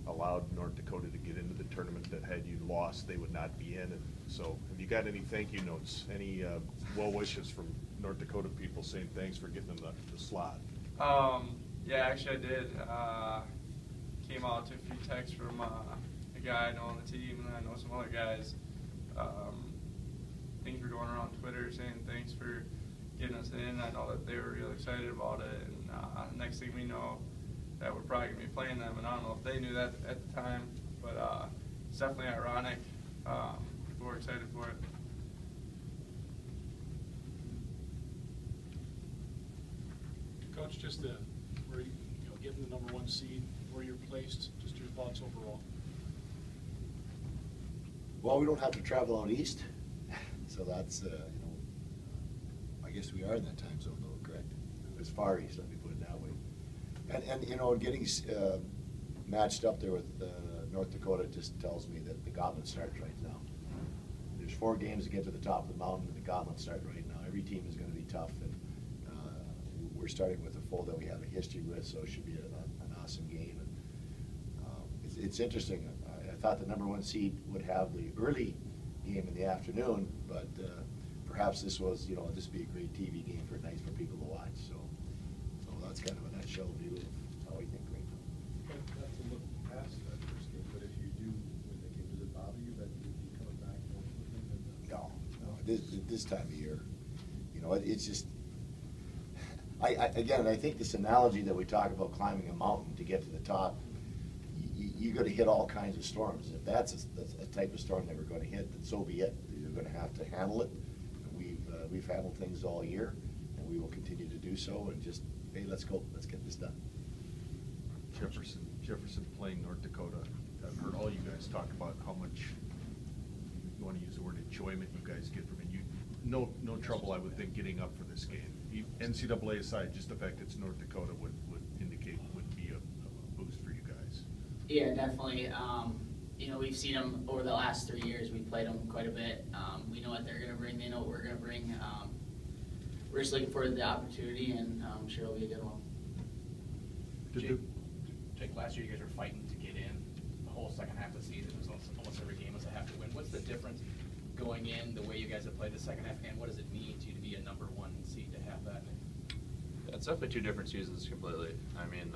allowed North Dakota to get into the tournament that had you lost, they would not be in. And so have you got any thank you notes, any well wishes from North Dakota people saying thanks for getting in the slot? Yeah, actually I did. Came out to a few texts from a guy I know on the team, and I know some other guys. Things were going around Twitter saying thanks for getting us in. I know that they were real excited about it, and next thing we know, that we're probably going to be playing them, and I don't know if they knew that at the time, but it's definitely ironic. People were excited for it. Coach, just where given the #1 seed, where you're placed, just your thoughts overall. Well, we don't have to travel out east, so that's I guess we are in that time zone though, correct? It's far east, let me put it that way. And getting matched up there with North Dakota just tells me that the gauntlet starts right now. There's 4 games to get to the top of the mountain, and the gauntlet starts right now. Every team is going to be tough, and we're starting with a foe that we have a history with, so it should be an awesome game. And it's interesting. I thought the #1 seed would have the early game in the afternoon, but perhaps this was, this would be a great TV game for nights for people to watch. So that's kind of a nutshell view of how we think right now. Not to look past that first game, but if you do win the game, does it bother you that you'd be coming back more than No. This time of year, it's just. I think this analogy that we talk about climbing a mountain to get to the top, you're going to hit all kinds of storms. If that's a type of storm that we're going to hit, then so be it. You're going to have to handle it. We've handled things all year, and we will continue to do so. And just, hey, let's go. Let's get this done. Jefferson playing North Dakota. I've heard all you guys talk about how much, you want to use the word enjoyment, you guys get from it. No trouble, I would think, getting up for this game. NCAA aside, just the fact it's North Dakota would indicate would be a boost for you guys. Yeah, definitely. We've seen them over the last 3 years. We've played them quite a bit. We know what they're going to bring. They know what we're going to bring. We're just looking forward to the opportunity, and I'm sure it'll be a good one. Jake, last year you guys were fighting to get in. The whole second half of the season was almost every game was a have to win. What's the difference going in, the way you guys have played the second half, and what does it mean to you to be a #1 seed to have that? Yeah, it's definitely 2 different seasons completely. I mean,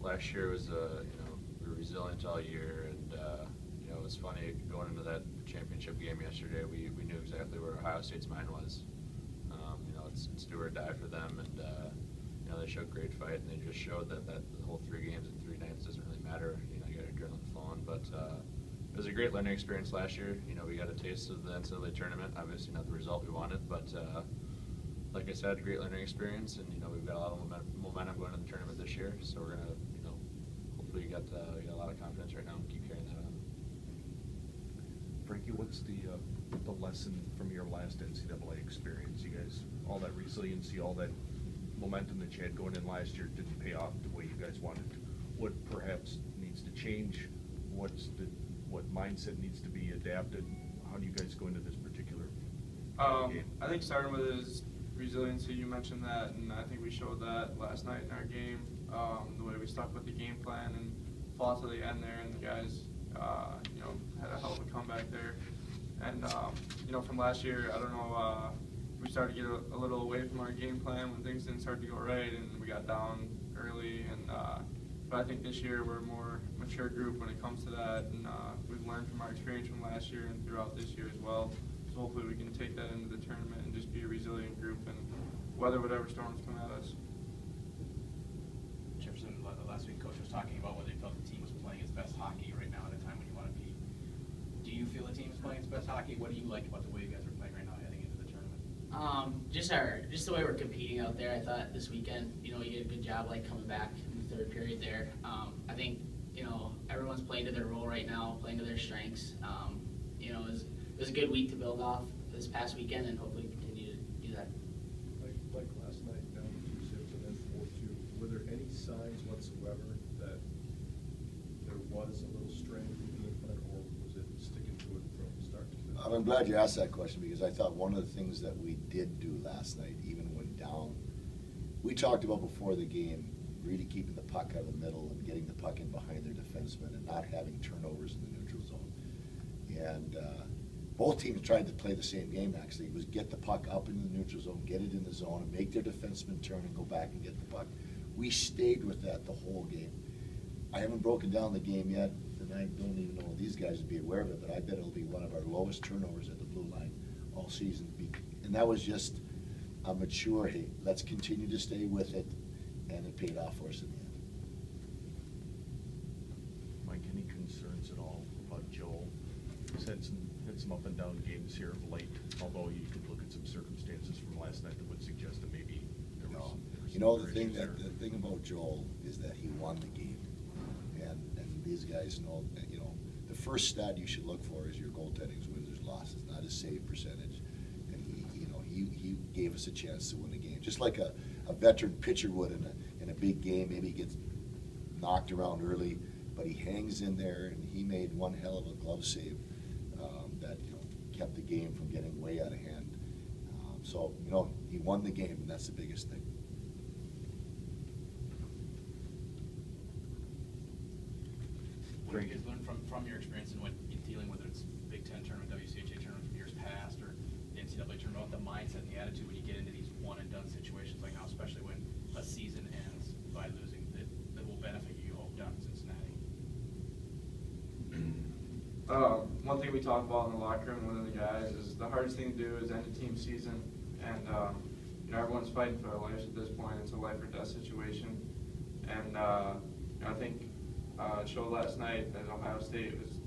last year was we were resilient all year, and it was funny going into that championship game yesterday. We knew exactly where Ohio State's mind was. It's do or die for them, and they showed great fight, and they just showed that the whole 3 games and 3 nights doesn't really matter. You got adrenaline flowing, but it was a great learning experience last year. We got a taste of the NCAA tournament. Obviously not the result we wanted, but like I said, great learning experience, and we've got a lot of momentum going into the tournament this year. So we're gonna, hopefully we got a lot of confidence right now and keep carrying that on. Frankie, what's the lesson from your last NCAA experience? You guys, all that resiliency, all that momentum that you had going in last year didn't pay off the way you guys wanted. What perhaps needs to change? What mindset needs to be adapted? How do you guys go into this particular game? I think starting with is resiliency. You mentioned that, and I think we showed that last night in our game. The way we stuck with the game plan and fought to the end there, and the guys, had a hell of a comeback there. And from last year, I don't know, we started to get a little away from our game plan when things didn't start to go right, and we got down early. And but I think this year we're a more mature group when it comes to that, and we've learned from our experience from last year and throughout this year as well. So hopefully we can take that into the tournament and just be a resilient group and weather whatever storms come at us. Jefferson, last week Coach was talking about whether he felt the team was playing its best hockey right now at a time when you want to be. Do you feel the team is playing its best hockey? What do you like about the way you guys are playing right now heading into the tournament? Just the way we're competing out there. I thought this weekend, we did a good job coming back in the 3rd period there. I think, everyone's playing to their role right now, playing to their strengths. It was a good week to build off this past weekend, and hopefully continue to do that. Like last night, down 2-6 and then 4-2. Were there any signs whatsoever that there was a little strain in the game plan, or was it sticking to it from start to finish? I'm glad you asked that question, because I thought one of the things that we did do last night, even when down, we talked about before the game, really keeping the puck out of the middle and getting the puck in behind their defense. And both teams tried to play the same game, actually. It was get the puck up into the neutral zone, get it in the zone, and make their defensemen turn and go back and get the puck. We stayed with that the whole game. I haven't broken down the game yet, and I don't even know if these guys would be aware of it, but I bet it'll be one of our lowest turnovers at the blue line all season. And that was just a mature, hey, let's continue to stay with it, and it paid off for us in the end. Mike, any concerns at all about Joel? He's had some up and down games here of late, although you could look at some circumstances from last night that would suggest that maybe there was some You know, other the thing issues there. the thing about Joel is that he won the game, and these guys know. You know, the first stat you should look for is your goaltending's wins or losses, not his save percentage. And he gave us a chance to win the game, just like a veteran pitcher would in a big game. Maybe he gets knocked around early, but he hangs in there, and he made one hell of a glove save that kept the game from getting way out of hand. So he won the game, and that's the biggest thing. What have you guys learned from your experience in dealing whether it's Big Ten tournament, WCHA tournament from years past, or the NCAA tournament, the mindset and the attitude when you get into these one-and-done situations like now, especially when a season ends by losing, that will benefit you, hope, down in Cincinnati? One thing we talk about in the locker room within the guys is the hardest thing to do is end a team season, and everyone's fighting for their lives at this point. It's a life or death situation, and I think it showed last night that Ohio State was,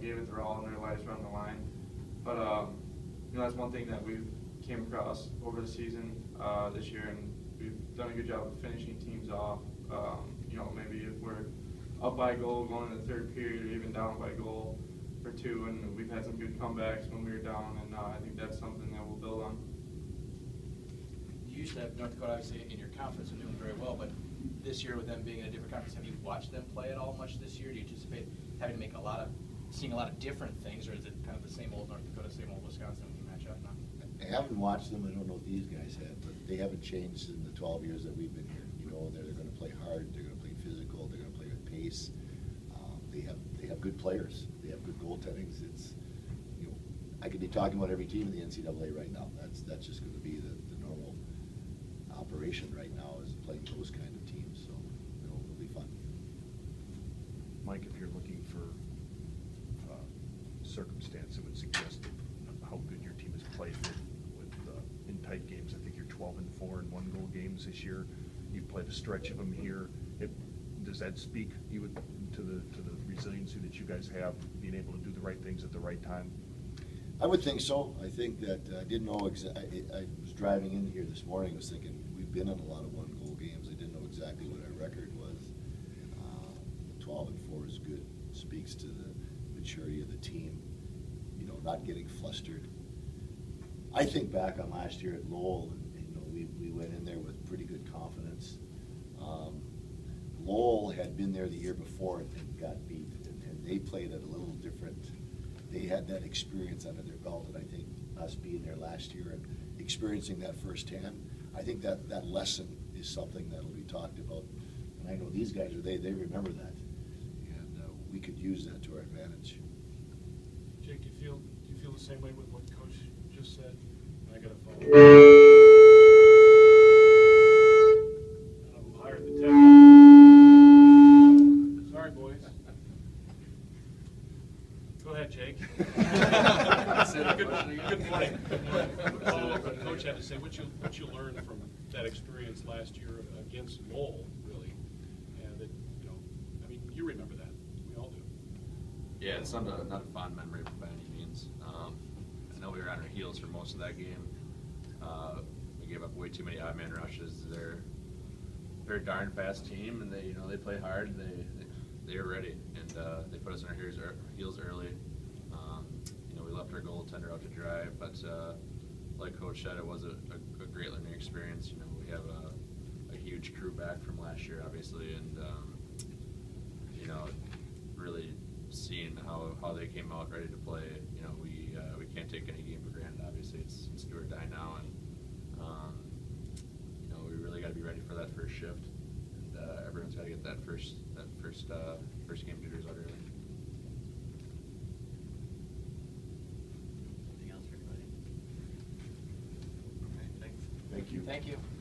gave it their all, and their lives were on the line. But that's one thing that we've came across over the season this year, and we've done a good job of finishing teams off. Maybe if we're up by a goal going into the third period, or even down by a goal or two, and we've had some good comebacks when we were down, and I think that's something that we'll build on. You used to have North Dakota obviously in your conference and doing very well, but this year with them being in a different conference, have you watched them play at all much this year? Do you anticipate having to make seeing a lot of different things, or is it kind of the same old North Dakota, same old Wisconsin when you match up now? I haven't watched them. I don't know if these guys have, but they haven't changed in the 12 years that we've been here. They're going to play hard. They're going to play physical. They're going to play with pace. They have good players. They have good goaltendings. It's I could be talking about every team in the NCAA right now. That's just going to be the normal operation right now, is playing those kind of teams. So it'll be fun. Mike, if you're looking for circumstance that would suggest how good your team has played with in tight games, I think you're 12-4 in one-goal games this year. You've played a stretch of them here. Does that speak to the resiliency that you guys have, being able to do the right things at the right time? I would think so. I think that I didn't know exactly. I was driving in here this morning. I was thinking we've been in a lot of one-goal games. I didn't know exactly what our record was. 12-4 is good. Speaks to the maturity of the team. Not getting flustered. I think back on last year at Lowell, and we went in there with pretty good confidence. Lowell had been there the year before and got beat, and they played it a little different. They had that experience under their belt, and I think us being there last year and experiencing that firsthand, I think that lesson is something that will be talked about. And I know these guys they remember that, and we could use that to our advantage. Jake, do you feel the same way with what Coach just said? I got a phone. I'm hired the tech. Sorry, boys. Go ahead, Jake. Good morning. What Coach had to say, what you learned from that experience last year against Lowell, really, and that you remember that. We all do. Yeah, it's not a fond memory by any means. I know we were on our heels for most of that game. We gave up way too many odd man rushes. They're a darn fast team, and they play hard. They are ready, and they put us on our heels early. We left our goaltender out to dry, but like Coach said, it was a great learning experience. We have a huge crew back from last year, obviously, and really seeing how they came out ready to play. We can't take any game for granted. Obviously, it's do or die now, and we really got to be ready for that first shift, and everyone's got to get that first game jitters out early. Thank you. Thank you.